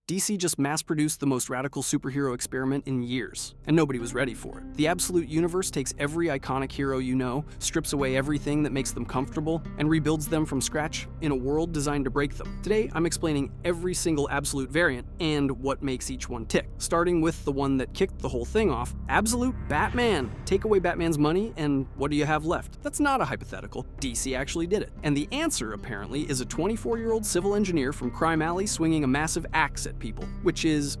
DC just mass-produced the most radical superhero experiment in years, and nobody was ready for it. The Absolute Universe takes every iconic hero you know, strips away everything that makes them comfortable, and rebuilds them from scratch in a world designed to break them. Today, I'm explaining every single Absolute variant and what makes each one tick, starting with the one that kicked the whole thing off, Absolute Batman. Take away Batman's money, and what do you have left? That's not a hypothetical. DC actually did it. And the answer, apparently, is a 24-year-old civil engineer from Crime Alley swinging a massive axe at people, which is,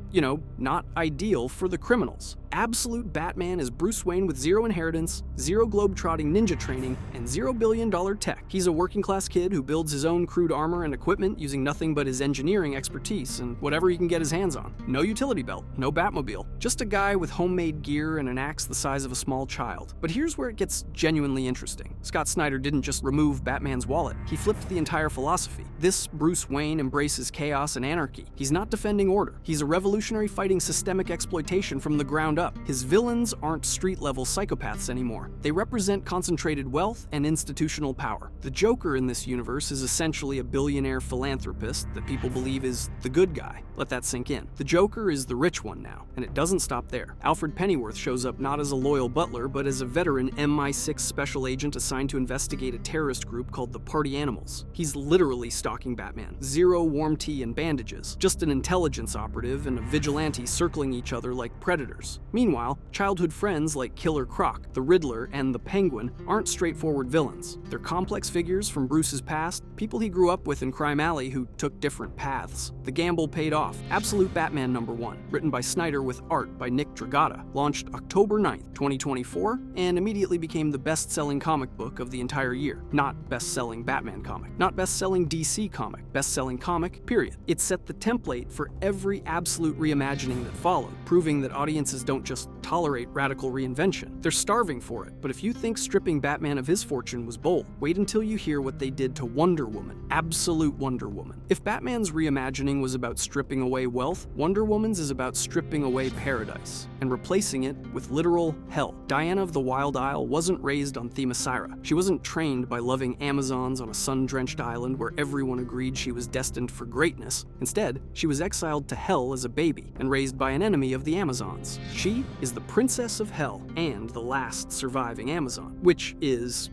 not ideal for the criminals. Absolute Batman is Bruce Wayne with zero inheritance, zero globe-trotting ninja training, and $0 billion tech. He's a working-class kid who builds his own crude armor and equipment using nothing but his engineering expertise and whatever he can get his hands on. No utility belt, no Batmobile, just a guy with homemade gear and an axe the size of a small child. But here's where it gets genuinely interesting. Scott Snyder didn't just remove Batman's wallet, he flipped the entire philosophy. This Bruce Wayne embraces chaos and anarchy. He's not defending order. He's a revolutionary fighting systemic exploitation from the ground up. His villains aren't street-level psychopaths anymore. They represent concentrated wealth and institutional power. The Joker in this universe is essentially a billionaire philanthropist that people believe is the good guy. Let that sink in. The Joker is the rich one now, and it doesn't stop there. Alfred Pennyworth shows up not as a loyal butler, but as a veteran MI6 special agent assigned to investigate a terrorist group called the Party Animals. He's literally stalking Batman. Zero warm tea and bandages, just an intelligence operative and a vigilante circling each other like predators. Meanwhile, childhood friends like Killer Croc, the Riddler, and the Penguin aren't straightforward villains. They're complex figures from Bruce's past, people he grew up with in Crime Alley who took different paths. The gamble paid off. Absolute Batman #1, written by Snyder with art by Nick Dragotta, launched October 9th, 2024, and immediately became the best-selling comic book of the entire year. Not best-selling Batman comic, not best-selling DC comic, best-selling comic, period. It set the template for every Absolute reimagining that followed, proving that audiences don't just tolerate radical reinvention. They're starving for it, but if you think stripping Batman of his fortune was bold, wait until you hear what they did to Wonder Woman. Absolute Wonder Woman. If Batman's reimagining was about stripping away wealth, Wonder Woman's is about stripping away paradise and replacing it with literal hell. Diana of the Wild Isle wasn't raised on Themyscira. She wasn't trained by loving Amazons on a sun-drenched island where everyone agreed she was destined for greatness. Instead, she was exiled to hell as a baby and raised by an enemy of the Amazons. She is the Princess of Hell and the last surviving Amazon, which is,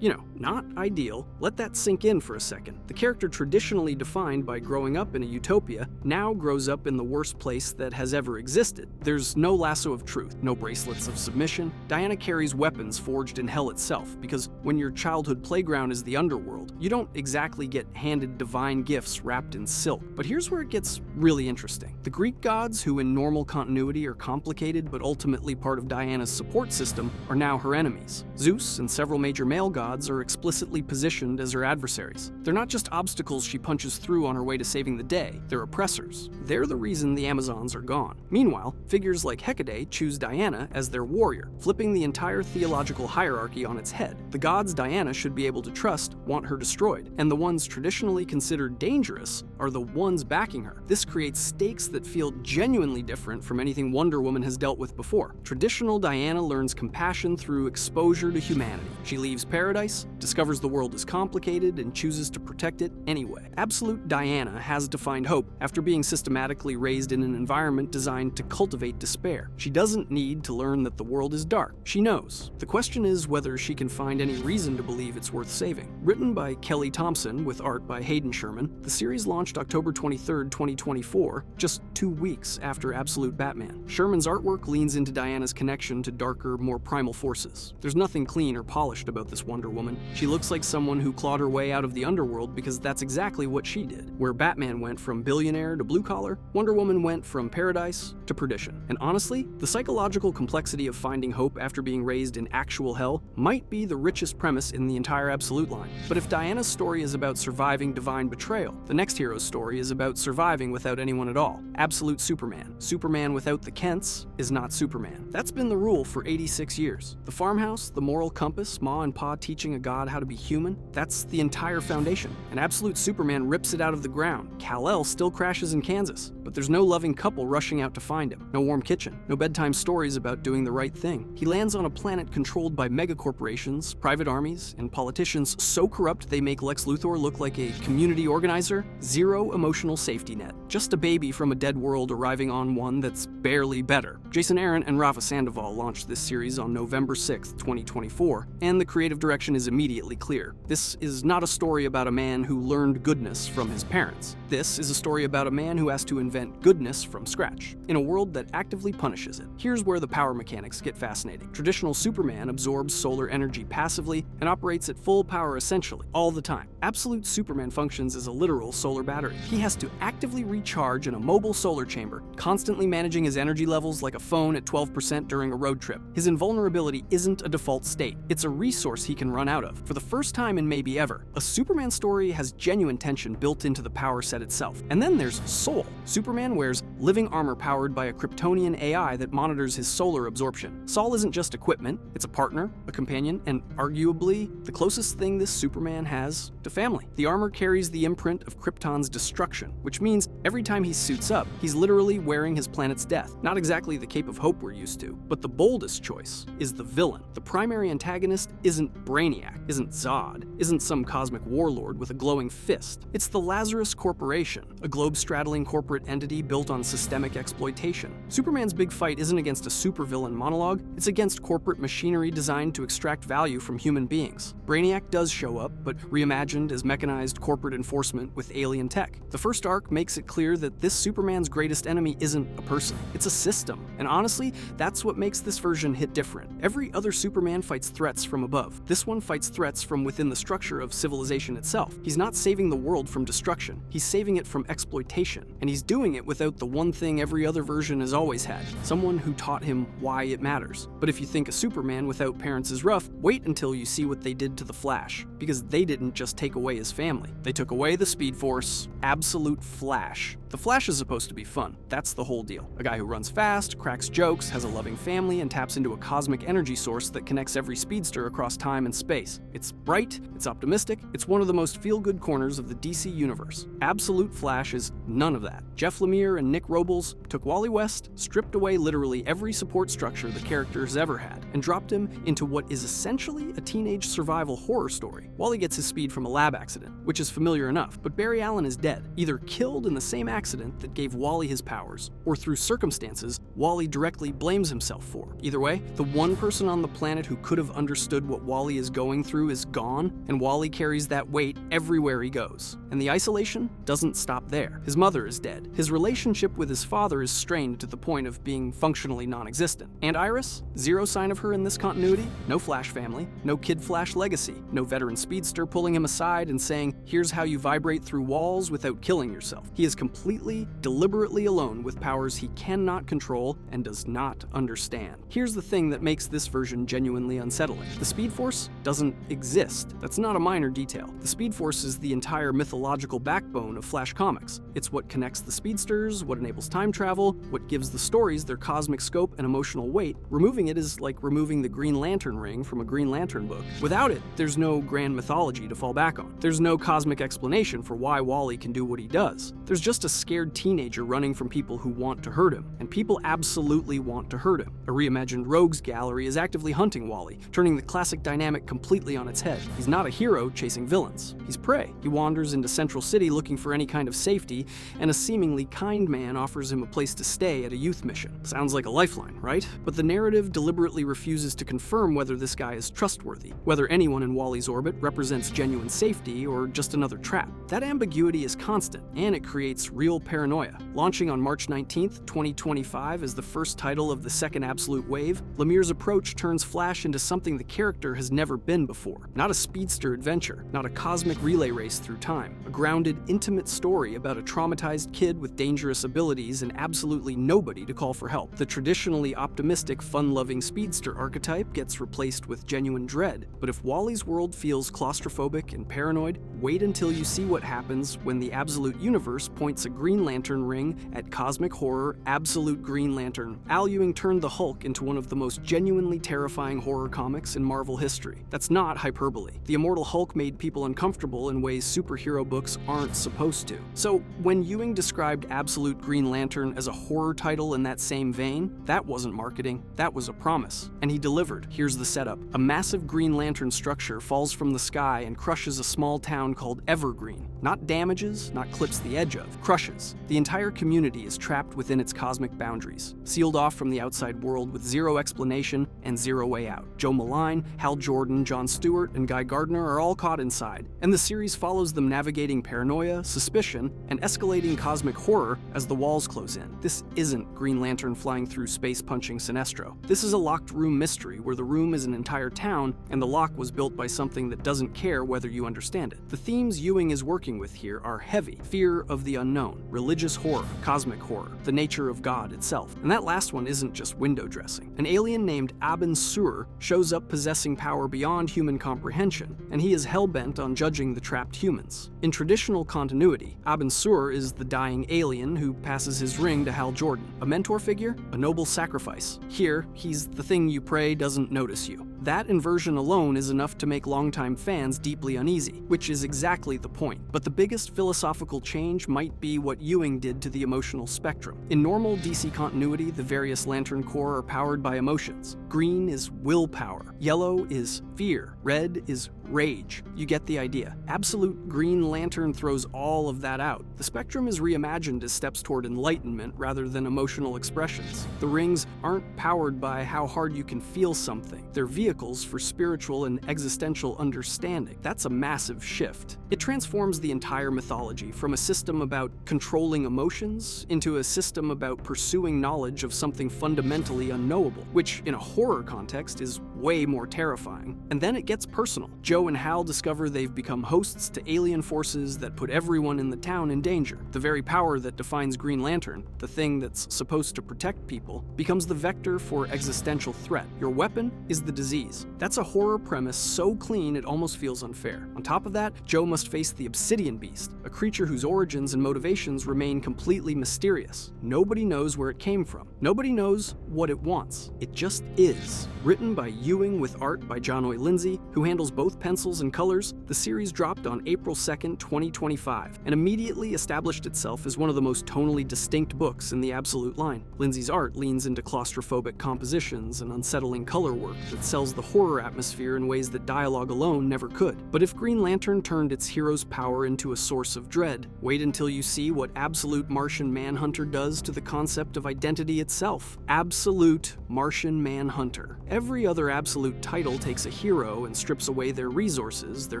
not ideal. Let that sink in for a second. The character traditionally defined by growing up in a utopia now grows up in the worst place that has ever existed. There's no lasso of truth, no bracelets of submission. Diana carries weapons forged in hell itself, because when your childhood playground is the underworld, you don't exactly get handed divine gifts wrapped in silk. But here's where it gets really interesting. The Greek gods, who in normal continuity are complicated but ultimately part of Diana's support system, are now her enemies. Zeus and several major male gods are explicitly positioned as her adversaries. They're not just obstacles she punches through on her way to saving the day, they're oppressors. They're the reason the Amazons are gone. Meanwhile, figures like Hecate choose Diana as their warrior, flipping the entire theological hierarchy on its head. The gods Diana should be able to trust want her destroyed, and the ones traditionally considered dangerous are the ones backing her. This creates stakes that feel genuinely different from anything Wonder Woman has dealt with before. Traditional Diana learns compassion through exposure to humanity. She leaves paradise, discovers the world is complicated, and chooses to protect it anyway. Absolute Diana has defined hope after being systematically raised in an environment designed to cultivate despair. She doesn't need to learn that the world is dark. She knows. The question is whether she can find any reason to believe it's worth saving. Written by Kelly Thompson with art by Hayden Sherman, the series launched October 23rd, 2024, just 2 weeks after Absolute Batman. Sherman's artwork leans into Diana's connection to darker, more primal forces. There's nothing clean or polished about this Wonder Woman. She looks like someone who clawed her way out of the underworld because that's exactly what she did. Where Batman went from billionaire to blue collar, Wonder Woman went from paradise to perdition. And honestly, the psychological complexity of finding hope after being raised in actual hell might be the richest premise in the entire Absolute line. But if Diana's story is about surviving divine betrayal, the next hero's story is about surviving without anyone at all. Absolute Superman. Superman without the Kents is not Superman. That's been the rule for 86 years. The farmhouse, the moral compass, Ma and Pa teaching a god how to be human, that's the entire foundation. And Absolute Superman rips it out of the ground. Kal-El still crashes in Kansas, but there's no loving couple rushing out to find him, no warm kitchen, no bedtime stories about doing the right thing. He lands on a planet controlled by megacorporations, private armies, and politicians so corrupt they make Lex Luthor look like a community organizer. Zero emotional safety net. Just a baby from a dead world arriving on one that's barely better. Jason Aaron and Rafa Sandoval launched this series on November 6, 2024, and the creative direction is immediately clear. This is not a story about a man who learned goodness from his parents. This is a story about a man who has to invent goodness from scratch, in a world that actively punishes it. Here's where the power mechanics get fascinating. Traditional Superman absorbs solar energy passively and operates at full power essentially, all the time. Absolute Superman functions as a literal solar battery. He has to actively recharge in a mobile solar chamber, constantly managing his energy levels like a phone at 12% during a road trip. His invulnerability isn't a default state. It's a resource he can run out of. For the first time in maybe ever, a Superman story has genuine tension built into the power set itself. And then there's Soul. Superman wears living armor powered by a Kryptonian AI that monitors his solar absorption. Sol isn't just equipment, it's a partner, a companion, and arguably the closest thing this Superman has to family. The armor carries the imprint of Krypton's destruction, which means every time he suits up, he's literally wearing his planet's death. Not exactly the Cape of Hope we're used to, but the boldest choice is the villain. The primary antagonist isn't Brainiac, isn't Zod, isn't some cosmic warlord with a glowing fist. It's the Lazarus Corporation, a globe-straddling corporate entity built on systemic exploitation. Superman's big fight isn't against a supervillain monologue, it's against corporate machinery designed to extract value from human beings. Brainiac does show up, but reimagined as mechanized corporate enforcement with alien tech. The first arc makes it clear that this Superman's greatest enemy isn't a person, it's a system. And honestly, that's what makes this version hit different. Every other Superman fights threats from above. This one fights threats from within the structure of civilization itself. He's not saving the world from destruction, he's saving it from exploitation. And he's doing it without the one thing every other version has always had, someone who taught him why it matters. But if you think a Superman without parents is rough, wait until you see what they did to the Flash. Because they didn't just take away his family. They took away the Speed Force. Absolute Flash. The Flash is supposed to be fun. That's the whole deal. A guy who runs fast, cracks jokes, has a loving family, and taps into a cosmic energy source that connects every speedster across time and space. It's bright, it's optimistic, it's one of the most feel-good corners of the DC universe. Absolute Flash is none of that. Jeff Lemire and Nick Robles took Wally West, stripped away literally every support structure the character has ever had, and dropped him into what is essentially a teenage survival horror story. Wally gets his speed from a lab accident, which is familiar enough, but Barry Allen is dead, either killed in the same accident that gave Wally his powers, or through circumstances Wally directly blames himself for. Either way, the one person on the planet who could have understood what Wally is going through is gone, and Wally carries that weight everywhere he goes. And the isolation doesn't stop there. His mother is dead. His relationship with his father is strained to the point of being functionally non-existent. And Iris? Zero sign of her in this continuity. No Flash family, no Kid Flash legacy, no veteran speedster pulling him aside and saying, here's how you vibrate through walls without killing yourself. He is completely, deliberately alone with powers he cannot control and does not understand. Here's the thing that makes this version genuinely unsettling. The Speed Force doesn't exist. That's not a minor detail. The Speed Force is the entire mythological backbone of Flash comics. It's what connects the speedsters, what enables time travel, what gives the stories their cosmic scope and emotional weight. Removing it is like removing the Green Lantern ring from a Green Lantern book. Without it, there's no grand mythology to fall back on. There's no cosmic explanation for why Wally can do what he does. There's just a scared teenager running from people who want to hurt him, and people absolutely want to hurt him. A reimagined rogues gallery is actively hunting Wally, turning the classic dynamic completely on its head. He's not a hero chasing villains. He's prey. He wanders into Central City looking for any kind of safety, and a seemingly kind man offers him a place to stay at a youth mission. Sounds like a lifeline, right? But the narrative deliberately refuses to confirm whether this guy is trustworthy, whether anyone in Wally's orbit represents genuine safety or just another trap. That ambiguity is constant, and it creates real paranoia. Launching on March 19th, 2025 as the first title of the second Absolute Wave, Lemire's approach turns Flash into something the character has never been before. Not a speedster adventure, not a cosmic relay race through time. A grounded, intimate story about a traumatized kid with dangerous abilities and absolutely nobody to call for help. The traditionally optimistic, fun-loving speedster archetype gets replaced with genuine dread. But if Wally's world feels claustrophobic and paranoid, wait until you see what happens when the Absolute Universe points a Green Lantern ring at cosmic horror Absolute Green Lantern. Al Ewing turned the Hulk into one of the most genuinely terrifying horror comics in Marvel history. That's not hyperbole. The Immortal Hulk made people uncomfortable in ways superhero books aren't supposed to. So when Ewing described Absolute Green Lantern as a horror title in that same vein, that wasn't marketing, that was a promise. And he delivered. Here's the setup. A massive Green Lantern structure falls from the sky and crushes a small town called Evergreen. Not damages, not clips the edge of, crushes. The entire community is trapped within its cosmic boundaries, sealed off from the outside world with zero explanation and zero way out. Joe Malign, Hal Jordan, Jon Stewart, and Guy Gardner are all caught inside, and the series follows them navigating paranoia, suspicion, and escalating cosmic horror as the walls close in. This isn't Green Lantern flying through space punching Sinestro. This is a locked room mystery where the room is an entire town and the lock was built by something that doesn't care whether you understand it. The themes Ewing is working with here are heavy: fear of the unknown, religious horror, cosmic horror, the nature of God itself. And that last one isn't just window dressing. An alien named Abin Sur shows up possessing power beyond human comprehension, and he is hell-bent on judging the trapped humans. In traditional continuity, Abin Sur is the dying alien who passes his ring to Hal Jordan, a mentor figure, a noble sacrifice. Here, he's the thing you pray doesn't notice you. That inversion alone is enough to make longtime fans deeply uneasy, which is exactly the point. But the biggest philosophical change might be what Ewing did to the emotional spectrum. In normal DC continuity, the various Lantern Corps are powered by emotions. Green is willpower, yellow is fear, red is rage. You get the idea. Absolute Green Lantern throws all of that out. The spectrum is reimagined as steps toward enlightenment rather than emotional expressions. The rings aren't powered by how hard you can feel something. They're vehicles for spiritual and existential understanding. That's a massive shift. It transforms the entire mythology from a system about controlling emotions into a system about pursuing knowledge of something fundamentally unknowable, which in a horror context is way more terrifying. And then it gets personal. Joe and Hal discover they've become hosts to alien forces that put everyone in the town in danger. The very power that defines Green Lantern, the thing that's supposed to protect people, becomes the vector for existential threat. Your weapon is the disease. That's a horror premise so clean it almost feels unfair. On top of that, Joe must face the Obsidian Beast, a creature whose origins and motivations remain completely mysterious. Nobody knows where it came from. Nobody knows what it wants. It just is. Written by Ewing with art by John Oy Lindsay, who handles both pencils and colors, the series dropped on April 2nd, 2025, and immediately established itself as one of the most tonally distinct books in the Absolute line. Lindsay's art leans into claustrophobic compositions and unsettling color work that sells the horror atmosphere in ways that dialogue alone never could. But if Green Lantern turned its hero's power into a source of dread, wait until you see what Absolute Martian Manhunter does to the concept of identity itself. Absolute Martian Manhunter. Every other Absolute title takes a hero and strips away their resources, their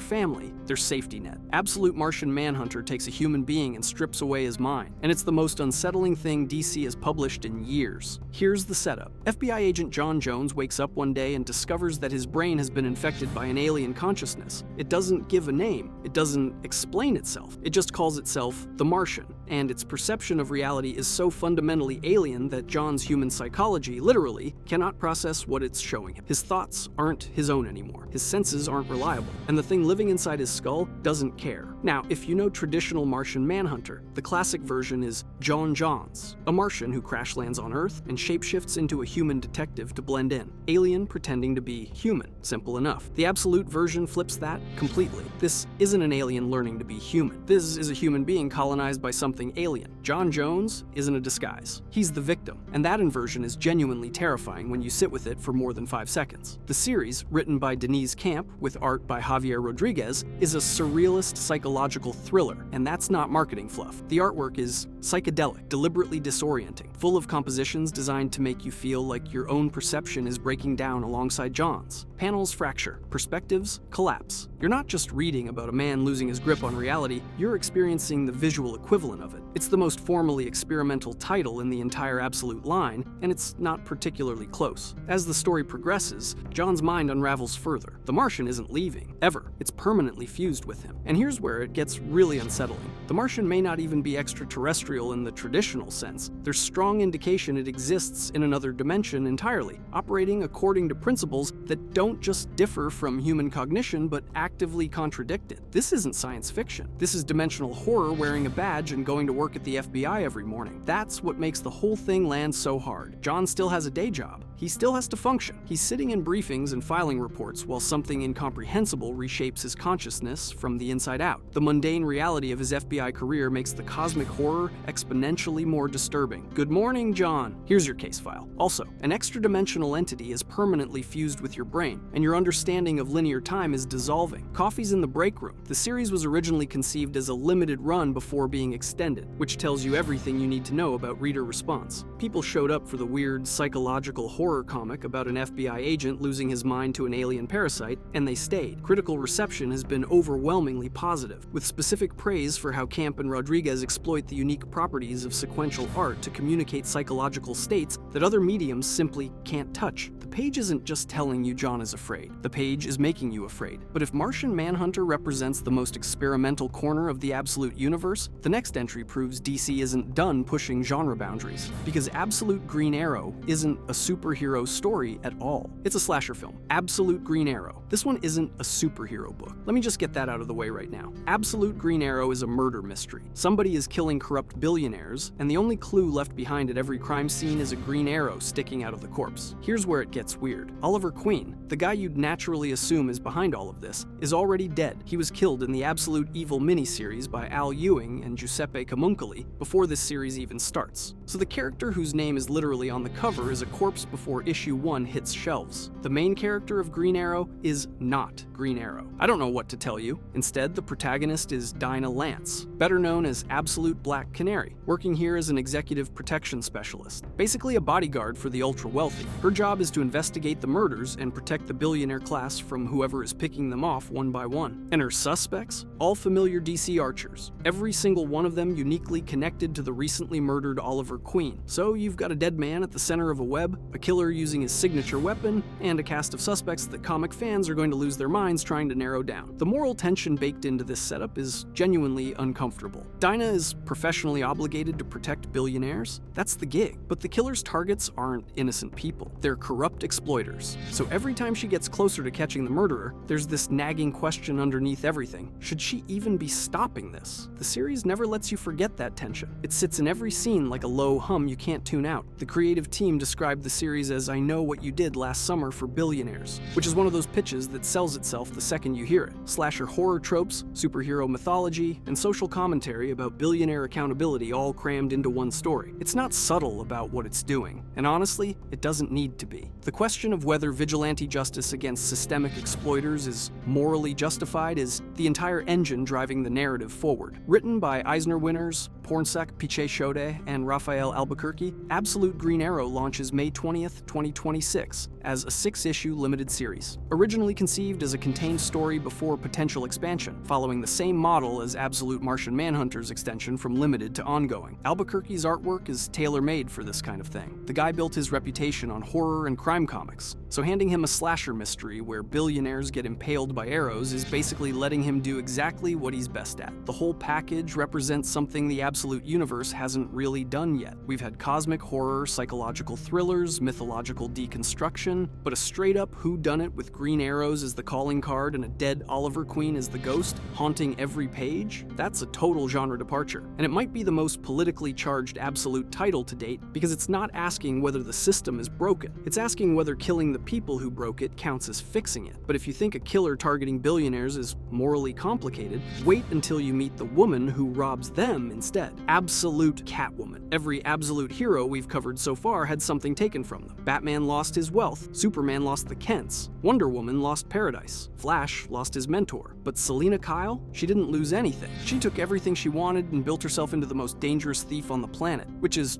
family, their safety net. Absolute Martian Manhunter takes a human being and strips away his mind, and it's the most unsettling thing DC has published in years. Here's the setup. FBI agent John Jones wakes up one day and discovers that his brain has been infected by an alien consciousness. It doesn't give a name. It doesn't explain itself. It just calls itself the Martian, and its perception of reality is so fundamentally alien that John's human psychology, literally, cannot process what it's showing him. His thoughts aren't his own anymore. His senses aren't reliable, and the thing living inside his skull doesn't care. Now, if you know traditional Martian Manhunter, the classic version is J'onn J'onzz, a Martian who crash lands on Earth and shapeshifts into a human detective to blend in. Alien pretending to be human. Simple enough. The Absolute version flips that completely. This isn't an alien learning to be human. This is a human being colonized by something alien. J'onn J'onzz isn't a disguise. He's the victim, and that inversion is genuinely terrifying when you sit with it for more than 5 seconds. The series, written by Denise Camp with art by Javier Rodriguez, is a surrealist psychological thriller, and that's not marketing fluff. The artwork is psychedelic, deliberately disorienting, full of compositions designed to make you feel like your own perception is breaking down alongside John's. Panels fracture, perspectives collapse. You're not just reading about a man losing his grip on reality, you're experiencing the visual equivalent of it. It's the most formally experimental title in the entire Absolute line, and it's not particularly close. As the story progresses, John's mind unravels further. The Martian isn't leaving, ever. It's permanently fused with him. And here's where it gets really unsettling. The Martian may not even be extraterrestrial in the traditional sense. There's strong indication it exists in another dimension entirely, operating according to principles that don't don't just differ from human cognition, but actively contradict it. This isn't science fiction. This is dimensional horror wearing a badge and going to work at the FBI every morning. That's what makes the whole thing land so hard. John still has a day job. He still has to function. He's sitting in briefings and filing reports while something incomprehensible reshapes his consciousness from the inside out. The mundane reality of his FBI career makes the cosmic horror exponentially more disturbing. Good morning, John. Here's your case file. Also, an extra-dimensional entity is permanently fused with your brain, and your understanding of linear time is dissolving. Coffee's in the break room. The series was originally conceived as a limited run before being extended, which tells you everything you need to know about reader response. People showed up for the weird psychological horror comic about an FBI agent losing his mind to an alien parasite, and they stayed. Critical reception has been overwhelmingly positive, with specific praise for how Camp and Rodriguez exploit the unique properties of sequential art to communicate psychological states that other mediums simply can't touch. The page isn't just telling you John is afraid. The page is making you afraid. But if Martian Manhunter represents the most experimental corner of the Absolute Universe, the next entry proves DC isn't done pushing genre boundaries. Because Absolute Green Arrow isn't a superhero story at all. It's a slasher film. Absolute Green Arrow. This one isn't a superhero book. Let me just get that out of the way right now. Absolute Green Arrow is a murder mystery. Somebody is killing corrupt billionaires, and the only clue left behind at every crime scene is a green arrow sticking out of the corpse. Here's where it gets weird. Oliver Queen, the guy you'd naturally assume is behind all of this, is already dead. He was killed in the Absolute Evil miniseries by Al Ewing and Giuseppe Camuncoli before this series even starts. So the character whose name is literally on the cover is a corpse before issue 1 hits shelves. The main character of Green Arrow is not Green Arrow. I don't know what to tell you. Instead, the protagonist is Dinah Lance, better known as Absolute Black Canary, working here as an executive protection specialist, basically a bodyguard for the ultra-wealthy. Her job is to investigate the murders and protect the billionaire class from whoever is picking them off one by one. And her suspects? All familiar DC archers, every single one of them uniquely connected to the recently murdered Oliver Queen. So you've got a dead man at the center of a web, a killer using his signature weapon, and a cast of suspects that comic fans are going to lose their minds trying to narrow down. The moral tension baked into this setup is genuinely uncomfortable. Dinah is professionally obligated to protect billionaires. That's the gig. But the killer's targets aren't innocent people. They're corrupt exploiters. So every time she gets closer to catching the murderer, there's this nagging question underneath everything. Should she even be stopping this? The series never lets you forget that tension. It sits in every scene like a low hum you can't tune out. The creative team described the series as "I know what you did last summer for billionaires," which is one of those pitches that sells itself the second you hear it. Slasher horror tropes, superhero mythology, and social commentary about billionaire accountability all crammed into one story. It's not subtle about what it's doing, and honestly, it doesn't need to be. The question of whether vigilante justice against systemic exploiters is morally justified is the entire engine driving the narrative forward. Written by Eisner winners Pornsak Pichetshote and Rafael Albuquerque, Absolute Green Arrow launches May 20th, 2026 as a 6-issue limited series. Originally conceived as a contained story before potential expansion, following the same model as Absolute Martian Manhunter's extension from limited to ongoing. Albuquerque's artwork is tailor-made for this kind of thing. The guy built his reputation on horror and crime comics, so handing him a slasher mystery where billionaires get impaled by arrows is basically letting him do exactly what he's best at. The whole package represents something the Absolute Universe hasn't really done yet. We've had cosmic horror, psychological thrillers, mythological deconstruction, but a straight-up whodunit with green arrows as the calling card and a dead Oliver Queen as the ghost, haunting every page? That's a total genre departure. And it might be the most politically charged Absolute title to date because it's not asking whether the system is broken. It's asking whether killing the people who broke it counts as fixing it. But if you think a killer targeting billionaires is morally complicated, wait until you meet the woman who robs them instead. Absolute Catwoman. Every absolute hero we've covered so far had something taken from them. Batman lost his wealth, Superman lost the Kents, Wonder Woman lost Paradise, Flash lost his mentor. But Selina Kyle? She didn't lose anything. She took everything she wanted and built herself into the most dangerous thief on the planet, which is,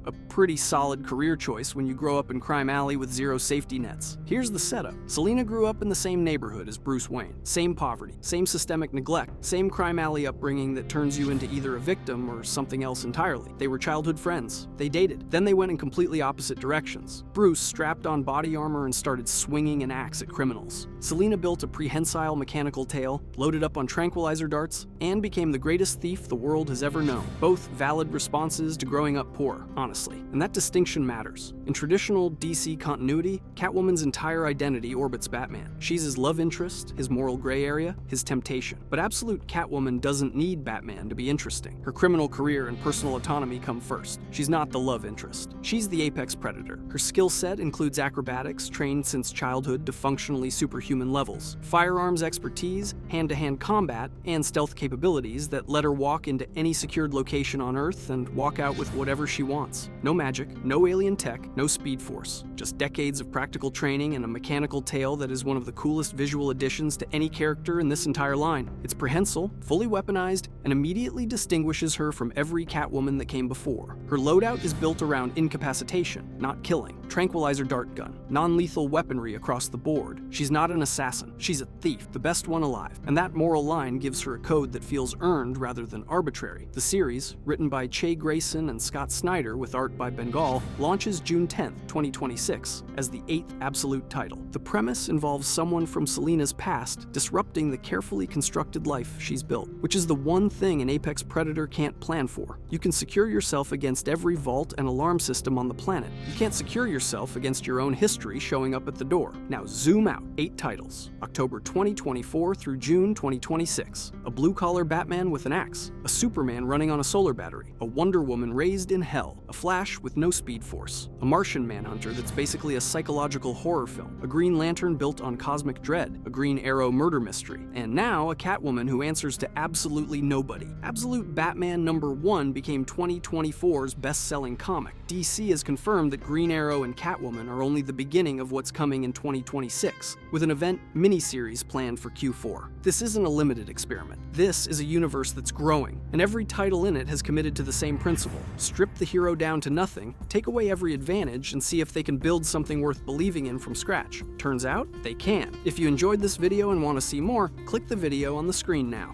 a pretty solid career choice when you grow up in Crime Alley with zero safety nets. Here's the setup. Selina grew up in the same neighborhood as Bruce Wayne. Same poverty, same systemic neglect, same Crime Alley upbringing that turns you into either a victim or something else entirely. They were childhood friends. They dated. Then they went in completely opposite directions. Bruce strapped on body armor and started swinging an axe at criminals. Selina built a prehensile mechanical tail, loaded up on tranquilizer darts, and became the greatest thief the world has ever known. Both valid responses to growing up poor, honestly. And that distinction matters. In traditional DC continuity, Catwoman's entire identity orbits Batman. She's his love interest, his moral gray area, his temptation. But absolute Catwoman doesn't need Batman to be interesting. Her criminal career and personal autonomy come first. She's not the love interest. She's the apex predator. Her skill set includes acrobatics, trained since childhood to functionally superhuman levels, firearms expertise, hand-to-hand combat, and stealth capabilities that let her walk into any secured location on Earth and walk out with whatever she wants. No magic, no alien tech, no speed force. Just decades of practical training and a mechanical tail that is one of the coolest visual additions to any character in this entire line. It's prehensile, fully weaponized, and immediately distinguishes her from every Catwoman that came before. Her loadout is built around incapacitation, not killing. Tranquilizer dart gun, non-lethal weaponry across the board. She's not an assassin, she's a thief, the best one alive. And that moral line gives her a code that feels earned rather than arbitrary. The series, written by Che Grayson and Scott Snyder with art by Bengal, launches June 10th, 2026, as the 8th absolute title. The premise involves someone from Selina's past disrupting the carefully constructed life she's built, which is the one thing an apex predator can't plan for. You can secure yourself against every vault and alarm system on the planet. You can't secure yourself against your own history showing up at the door. Now zoom out. 8 titles. October 2024 through June 2026. A blue-collar Batman with an axe. A Superman running on a solar battery. A Wonder Woman raised in hell. A Flash with no speed force. A Martian Manhunter that's basically a psychological horror film. A Green Lantern built on cosmic dread. A Green Arrow murder mystery. And now a Catwoman who answers to absolutely nobody. Absolute Batman #1 became 2024's best-selling comic. DC has confirmed that Green Arrow and Catwoman are only the beginning of what's coming in 2026, with an event miniseries planned for Q4. This isn't a limited experiment. This is a universe that's growing, and every title in it has committed to the same principle. Strip the hero down to nothing, take away every advantage, and see if they can build something worth believing in from scratch. Turns out, they can. If you enjoyed this video and want to see more, click the video on the screen now.